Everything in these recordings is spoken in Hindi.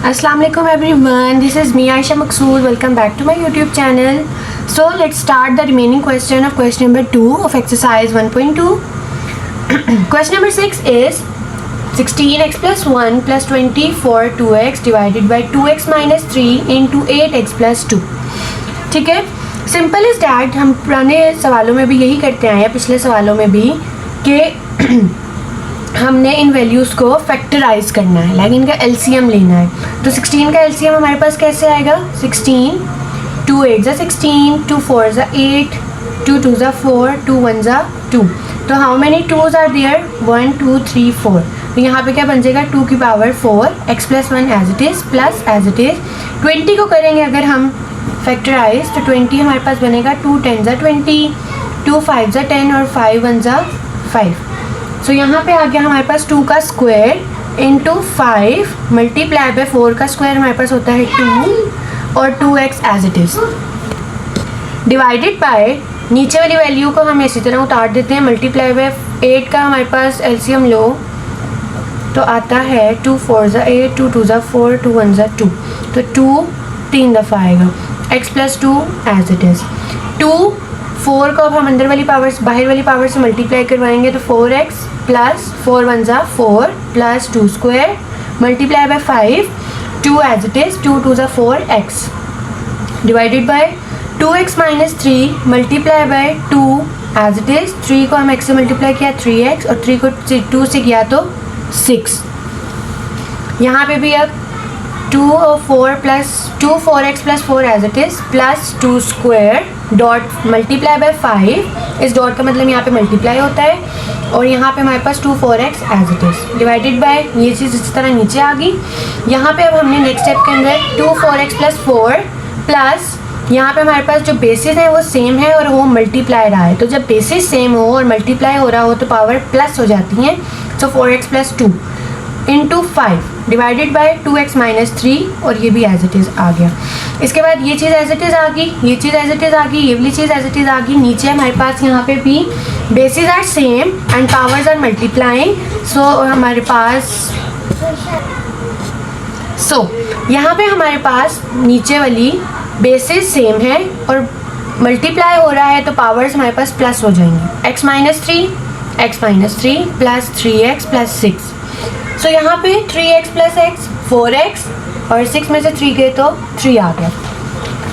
Assalamu alaikum everyone, this is me Aisha Maqsood. Welcome back to my YouTube channel. So let's start the remaining question of question number 2 of exercise 1.2. Question number 6 is 16x plus 1 plus 24 2x divided by 2x minus 3 into 8x plus 2. ठीक है, सिंपल इज डैट. हम पुराने सवालों में भी यही करते आए हैं, पिछले सवालों में भी, कि हमने इन वैल्यूज़ को फैक्टराइज करना है, लाइक इनका एलसीएम लेना है. तो 16 का एलसीएम हमारे पास कैसे आएगा? 16, 2 8 ज़ा 16, 2 4 ज़ा 8, 2 2 ज़ा 4, 2 1 ज़ा 2. तो how many twos are there? 1 2 3 4. तो यहाँ पे क्या बन जाएगा? 2 की power 4, x plus 1 as it is plus as it is 20 को करेंगे अगर हम फैक्टराइज, तो 20 हमारे पास बनेगा 2 10 ज़ा 20, 2 5 ज़ा 10 और 5 1 ज़ा 5. सो यहाँ पे आ गया हमारे पास 2 का स्क्वायर इंटू 5 मल्टीप्लाई बाय 4 का स्क्वायर हमारे पास होता है 2 और 2x as it is divided by नीचे वाली वैल्यू को हम इसी तरह उतार देते हैं. मल्टीप्लाई बाय 8 का हमारे पास एलसीएम लो तो आता है 2 4 ज़ा 8, 2 2 ज़ा 4, 2 1 ज़ा 2. तो 2 3 दफ़ा आएगा, x plus 2 as it is. 2 4 को अब हम अंदर वाली पावर बाहर वाली पावर से मल्टीप्लाई करवाएंगे तो 4x प्लस 4 1 ज़ा 4 plus 2 square multiply by 5, 2 as it is, 2 2 ज़ा 4x divided by 2x minus 3 multiply by 2 as it is. 3 को हम x से मल्टीप्लाई किया 3x और 3 को 2 से किया तो 6. यहाँ पे भी अब 2 और 4 plus 2 4x plus 4 as it is plus 2 square dot multiply by 5. इस डॉट का मतलब यहाँ पे मल्टीप्लाई होता है और यहाँ पे हमारे पास 2 4x as it is divided by ये चीज़ इस तरह नीचे आ गई. यहाँ पे अब हमने नेक्स्ट स्टेप के अंदर 2 4x प्लस 4 प्लस यहाँ पे हमारे पास जो बेसिस है वो सेम है और वो मल्टीप्लाई रहा है. तो जब बेसिस सेम हो और मल्टीप्लाई हो रहा हो तो पावर प्लस हो जाती हैं. सो 4x plus 2 into 5 divided by 2x minus 3 और ये भी एज इट इज़ आ गया. इसके बाद ये चीज़ एज इट इज़ आ गई, ये चीज़ एज इट इज़ आ गई, ये वाली चीज़ एज इट इज़ आ गई. नीचे हमारे पास यहाँ पे भी basis are same and powers are multiplying. So हमारे पास यहाँ पे हमारे पास नीचे वाली बेसिस सेम है और मल्टीप्लाई हो रहा है तो पावर्स हमारे पास प्लस हो जाएंगी. x minus 3 plus 3x plus 6. सो यहाँ पे 3x प्लस x 4x और 6 में से 3 गए तो 3 आ गया.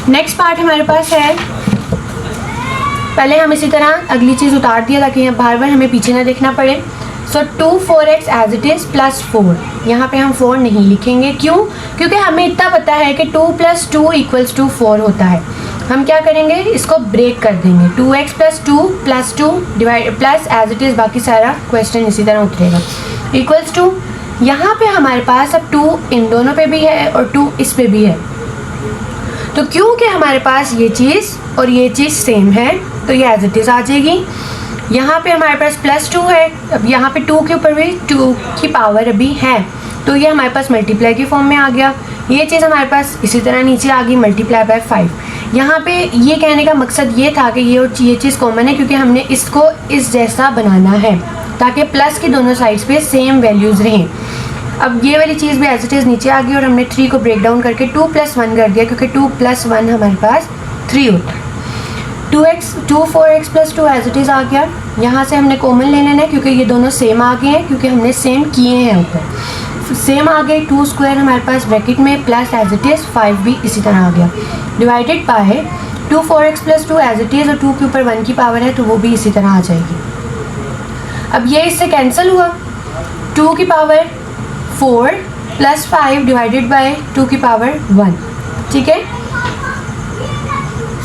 नेक्स्ट पार्ट हमारे पास है, पहले हम इसी तरह अगली चीज़ उतार दिया ताकि यहाँ बार बार हमें पीछे ना देखना पड़े. So 2 4x as it is plus 4. यहाँ पे हम 4 नहीं लिखेंगे, क्यों? क्योंकि हमें इतना पता है कि 2 प्लस 2 इक्वल्स टू 4 होता है. हम क्या करेंगे, इसको ब्रेक कर देंगे. 2x plus 2 plus 2 divide plus as it is बाकी सारा क्वेश्चन इसी तरह उतरेगा इक्वल्स टू. यहाँ पे हमारे पास अब 2 इन दोनों पे भी है और 2 इस पे भी है. तो क्योंकि हमारे पास ये चीज़ और ये चीज़ सेम है तो ये एज इट इज़ आ जाएगी. यहाँ पे हमारे पास प्लस 2 है, अब यहाँ पे 2 के ऊपर भी 2 की पावर अभी है तो ये हमारे पास मल्टीप्लाई की फॉर्म में आ गया. ये चीज़ हमारे पास इसी तरह नीचे आ गई मल्टीप्लाई बाय 5. यहाँ पे ये कहने का मकसद ये था कि ये और ये चीज़ कॉमन है क्योंकि हमने इसको इस जैसा बनाना है ताकि प्लस की दोनों साइड्स पे सेम वैल्यूज़ रहें. अब ये वाली चीज़ भी एज इट इज़ नीचे आ गई और हमने 3 को ब्रेक डाउन करके 2 प्लस 1 कर दिया क्योंकि 2 प्लस 1 हमारे पास 3 होता है. 2 4x plus 2 as it is आ गया. यहाँ से हमने कॉमन ले लेना है क्योंकि ये दोनों सेम आ गए हैं क्योंकि हमने सेम किए हैं ऊपर. सेम आ गए. 2 स्क्वायर हमारे पास ब्रैकेट में प्लस एज इट इज़ 5 भी इसी तरह आ गया divided by 2 4x plus 2 as it is और 2 के ऊपर 1 की पावर है तो वो भी इसी तरह आ जाएगी. अब ये इससे कैंसिल हुआ. 2 की पावर 4 प्लस 5 डिवाइडेड बाय 2 की पावर 1. ठीक है.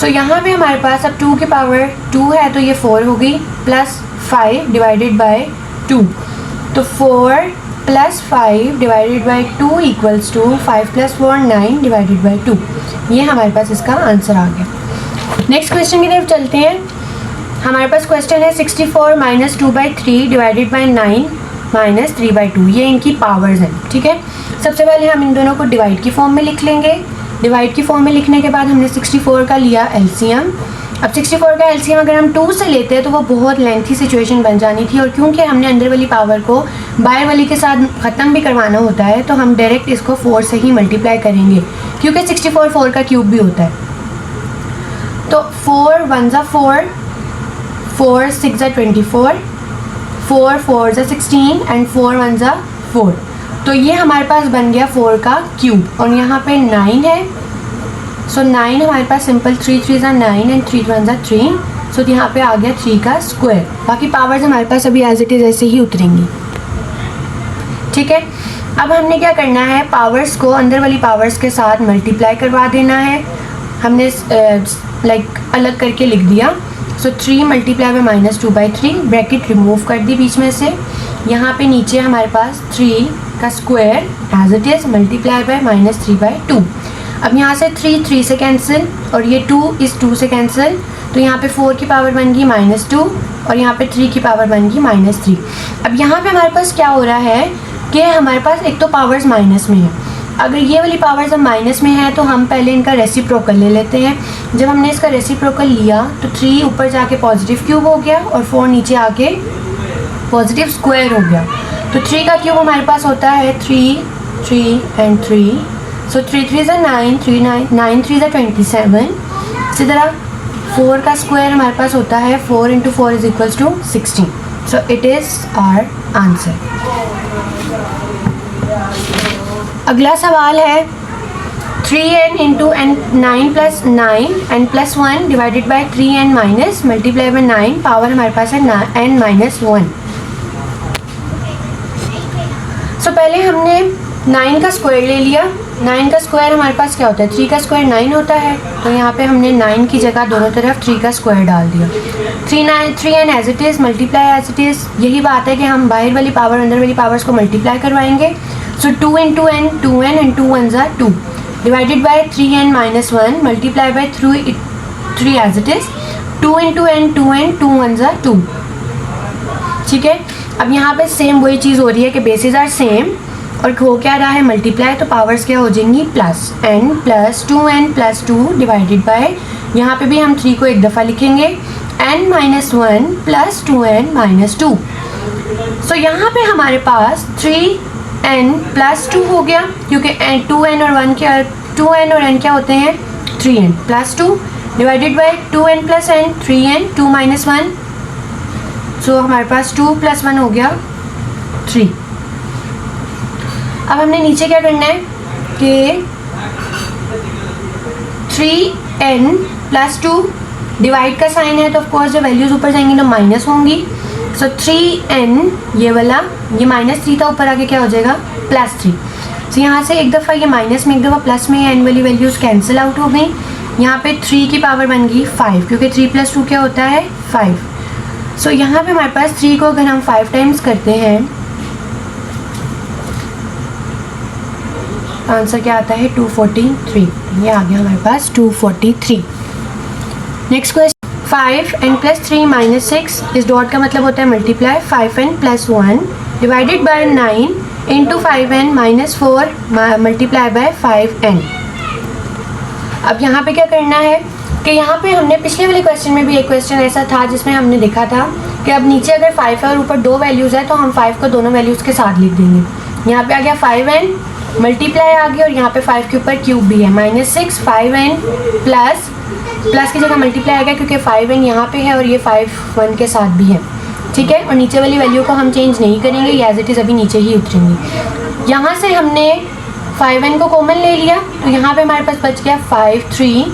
तो यहाँ पे हमारे पास अब 2 की पावर 2 है तो ये 4 हो गई प्लस 5 डिवाइडेड बाय 2. तो 4 plus 5 divided by 2 equals to 5 plus 4 9 divided by 2. ये हमारे पास इसका आंसर आ गया. नेक्स्ट क्वेश्चन की तरफ चलते हैं. हमारे पास क्वेश्चन है 64 माइनस 2/3 डिवाइडेड बाय 9 माइनस 3/2. ये इनकी पावर्स हैं. ठीक है. सबसे पहले हम इन दोनों को डिवाइड की फॉर्म में लिख लेंगे. डिवाइड की फॉर्म में लिखने के बाद हमने 64 का लिया एलसीएम अब 64 का एलसीएम अगर हम 2 से लेते हैं तो वो बहुत लेंथी सिचुएशन बन जानी थी, और क्योंकि हमने अंदर वाली पावर को बाहर वाली के साथ ख़त्म भी करवाना होता है तो हम डायरेक्ट इसको 4 से ही मल्टीप्लाई करेंगे, क्योंकि 64 4 का क्यूब भी होता है। तो 4 1 ज़ा 4, 4 6 ज़ा 24, 4 4 ज़ा 16 एंड 4 1 ज़ा 4। तो ये हमारे पास बन गया 4 का क्यूब, और यहाँ पे 9 है। सो 9 हमारे पास सिंपल 3 3 ज़ा 9 एंड 3 1 ज़ा 3। सो यहाँ पे आ गया 3 का स्क्वायर। बाकी पावर्स हमारे पास अभी एज इट इज़ ऐसे ही उतरेंगी। ठीक है, अब हमने क्या करना है, पावर्स को अंदर वाली पावर्स के साथ मल्टीप्लाई करवा देना है। हमने अलग करके लिख दिया। सो 3 मल्टीप्लाई बाय -2/3, ब्रैकेट रिमूव कर दी बीच में से। यहाँ पे नीचे हमारे पास 3 का square as it is multiply by -3/2। अब यहाँ से 3 3 से कैंसिल, और ये 2 इस 2 से कैंसिल, तो यहाँ पे 4 की पावर बन गई -2, और यहाँ पे 3 की पावर बन गई -3। अब यहाँ पे हमारे पास क्या हो रहा है कि हमारे पास एक तो पावर्स माइनस में है। अगर ये वाली पावर्स हम माइनस में है तो हम पहले इनका रेसिप्रोकल ले लेते हैं। जब हमने इसका रेसिप्रोकल लिया तो 3 ऊपर जाके पॉजिटिव क्यूब हो गया, और 4 नीचे आके पॉजिटिव स्क्वायर हो गया। तो 3 का क्यूब हमारे पास होता है 3 3 एंड 3। सो 3 3 ज़ा 9, 3 9 3 ज़ा 27। इसी तरह 4 का स्क्वायर हमारे पास होता है 4 × 4 = 16। So it is our answer. अगला सवाल है 3n × n 9 + 9 n + 1 divided by 3n minus multiply by 9, power हमारे पास है n - 1। सो पहले हमने 9 का स्क्वायर ले लिया। 9 का स्क्वायर हमारे पास क्या होता है, 3 का स्क्वायर 9 होता है। तो यहाँ पे हमने 9 की जगह दोनों तरफ 3 का स्क्वायर डाल दिया। 3n as it is multiply as it is. यही बात है कि हम बाहर वाली पावर अंदर वाली पावर्स को मल्टीप्लाई करवाएंगे। सो 2 × n 2n एंड 2 1 ज़ा 2 divided by 3n - 1 multiply by 3 as it is. 2 × n 2n 2 1 ज़ा 2। ठीक है, अब यहाँ पे सेम वही चीज़ हो रही है कि बेसिस आर सेम, और हो क्या रहा है मल्टीप्लाई, तो पावर्स क्या हो जाएंगी plus n + 2n + 2 divided bye, यहाँ पे भी हम 3 को एक दफ़ा लिखेंगे, n - 1 + 2n - 2। सो यहाँ पे हमारे पास 3n + 2 हो गया, क्योंकि 2n और 1 क्या, 2n और n क्या होते हैं 3n + 2 divided bye 2n + n 3n 2 - 1। सो हमारे पास 2 + 1 हो गया 3। अब हमने नीचे क्या करना है कि 3n + 2 डिवाइड का साइन है, तो ऑफकोर्स जब वैल्यूज़ ऊपर जाएंगी तो माइनस होंगी। सो 3n ये वाला, ये -3 था, ऊपर आके क्या हो जाएगा +3। सो यहाँ से एक दफ़ा ये माइनस में, एक दफ़ा प्लस में, n वाली वैल्यूज़ कैंसिल आउट हो गई। यहाँ पे 3 की पावर बन गई 5, क्योंकि 3 + 2 क्या होता है 5। सो यहाँ पे हमारे पास 3 को अगर हम 5 टाइम्स करते हैं, आंसर क्या आता है 243। ये आ गया हमारे पास 243। नेक्स्ट क्वेश्चन 5n + 3 - 6, इस डॉट का मतलब होता है multiply. 5n + 1 divided by 9 × 5n - 4 multiply by 5n। अब यहाँ पे क्या करना है कि यहाँ पे हमने पिछले वाले क्वेश्चन में भी एक क्वेश्चन ऐसा था जिसमें हमने देखा था कि अब नीचे अगर 5 है और ऊपर 2 वैल्यूज़ है तो हम 5 को दोनों वैल्यूज़ के साथ लिख देंगे। यहाँ पे आ गया 5n मल्टीप्लाई आ गया, और यहाँ पे 5 के ऊपर क्यूब भी है -6 5n प्लस की जगह मल्टीप्लाई आ गया, क्योंकि 5n यहाँ पे है और ये 5 1 के साथ भी है। ठीक है, और नीचे वाली वैल्यू को हम चेंज नहीं करेंगे, ये एज इट इज़ अभी नीचे ही उतरेंगी। यहाँ से हमने 5n को कॉमन ले लिया, तो यहाँ पे हमारे पास बच गया 5 3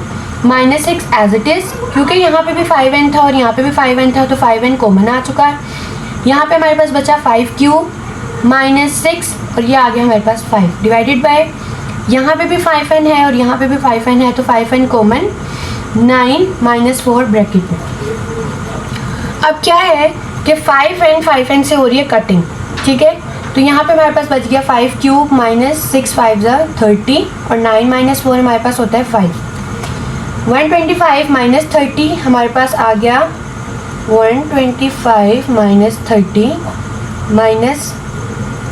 -6 एज इट इज़, क्योंकि यहाँ पे भी 5n था और यहाँ पे भी 5n था, तो 5n कॉमन आ चुका है। यहाँ पे हमारे पास बचा 5³ -6, और ये आ गया हमारे पास 5 डिवाइडेड बाय, यहाँ पे भी 5n है और यहाँ पे भी 5n है, तो 5n कॉमन, 9 - 4 ब्रैकेट में। अब क्या है कि 5n से हो रही है कटिंग। ठीक है, तो यहाँ पे हमारे पास बच गया 5³ -6 5 ज़ा 30, और 9 - 4 हमारे पास होता है 5। 125 - 30 हमारे पास आ गया 125 - 30 माइनस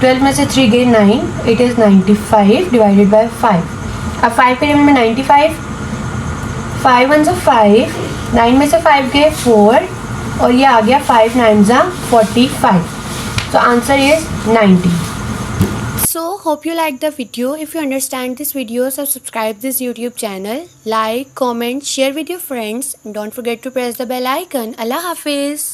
12 में से 3 गए 9, इट इज़ 95 डिवाइडेड बाय 5। अब 5 के टेबल में 95, 5 1 ज़ा 5, 9 में से 5 गए 4 और ये आ गया 5 9 45. So answer is 90. So hope you like the video. If you understand this video, so subscribe this YouTube channel, like, comment, share with your friends, and don't forget to press the bell icon. Allah Hafiz.